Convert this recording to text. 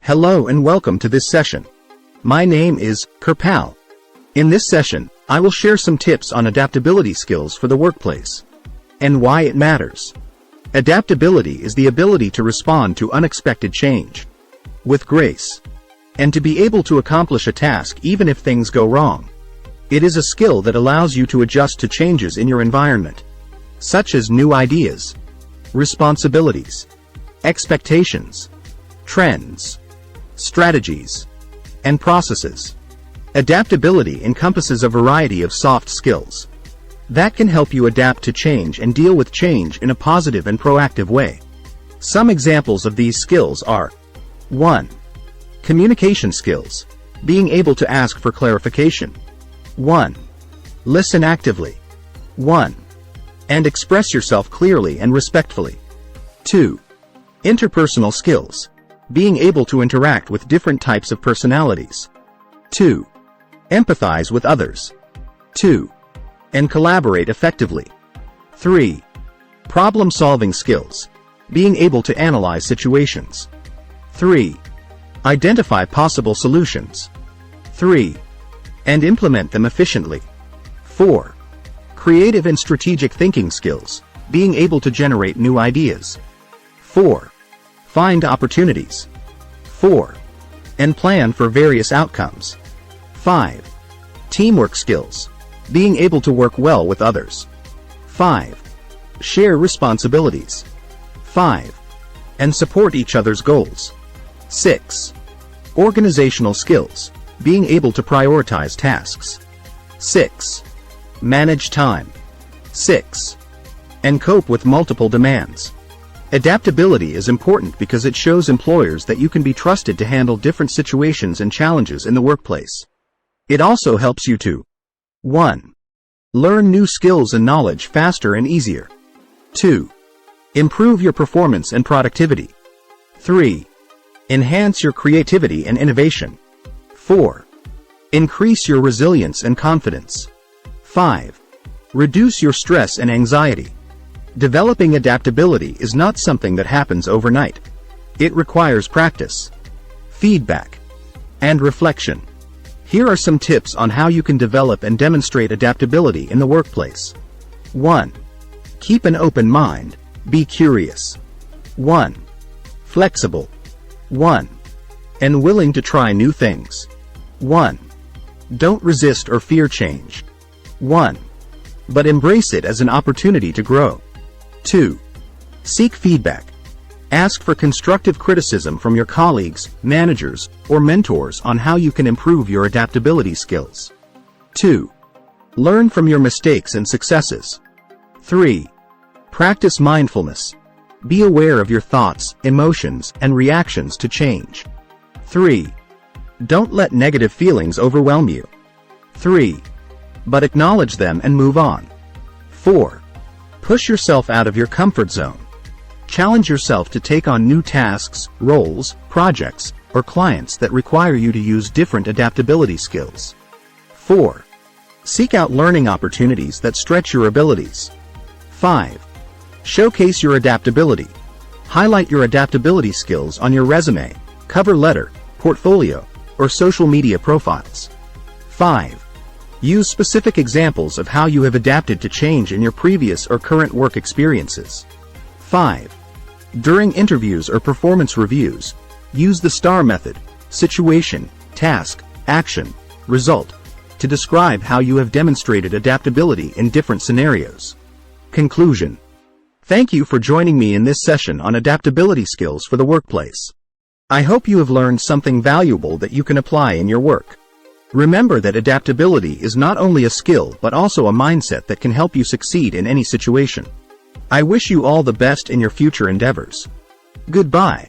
Hello and welcome to this session. My name is Kirpal. In this session, I will share some tips on adaptability skills for the workplace and why it matters. Adaptability is the ability to respond to unexpected change with grace and to be able to accomplish a task even if things go wrong. It is a skill that allows you to adjust to changes in your environment, such as new ideas, responsibilities, expectations, trends, strategies, and processes. Adaptability encompasses a variety of soft skills that can help you adapt to change and deal with change in a positive and proactive way. Some examples of these skills are: 1. Communication skills. Being able to ask for clarification. 1. Listen actively. 1. And express yourself clearly and respectfully. 2. Interpersonal skills. Being able to interact with different types of personalities. 2. Empathize with others. 2. And collaborate effectively. 3. Problem-solving skills. Being able to analyze situations. 3. Identify possible solutions. 3. And implement them efficiently. 4. Creative and strategic thinking skills. Being able to generate new ideas. 4. Find opportunities. 4. And plan for various outcomes. 5. Teamwork skills. Being able to work well with others. 5. Share responsibilities. 5. And support each other's goals. 6. Organizational skills. Being able to prioritize tasks. 6. Manage time. 6. And cope with multiple demands. Adaptability is important because it shows employers that you can be trusted to handle different situations and challenges in the workplace. It also helps you to 1. Learn new skills and knowledge faster and easier. 2. Improve your performance and productivity. 3. Enhance your creativity and innovation. 4. Increase your resilience and confidence. 5. Reduce your stress and anxiety. Developing adaptability is not something that happens overnight. It requires practice, feedback, and reflection. Here are some tips on how you can develop and demonstrate adaptability in the workplace. 1. Keep an open mind. Be curious. 1. Flexible. 1. And willing to try new things. 1. Don't resist or fear change. 1. But embrace it as an opportunity to grow. 2. Seek feedback. Ask for constructive criticism from your colleagues, managers, or mentors on how you can improve your adaptability skills. 2. Learn from your mistakes and successes. 3. Practice mindfulness. Be aware of your thoughts, emotions, and reactions to change. 3. Don't let negative feelings overwhelm you. 3. But acknowledge them and move on. 4. Push yourself out of your comfort zone. Challenge yourself to take on new tasks, roles, projects, or clients that require you to use different adaptability skills. 4. Seek out learning opportunities that stretch your abilities. 5. Showcase your adaptability. Highlight your adaptability skills on your resume, cover letter, portfolio, or social media profiles. 5. Use specific examples of how you have adapted to change in your previous or current work experiences. 5. During interviews or performance reviews, use the STAR method: situation, task, action, result, to describe how you have demonstrated adaptability in different scenarios. Conclusion. Thank you for joining me in this session on adaptability skills for the workplace. I hope you have learned something valuable that you can apply in your work. Remember that adaptability is not only a skill but also a mindset that can help you succeed in any situation. I wish you all the best in your future endeavors. Goodbye.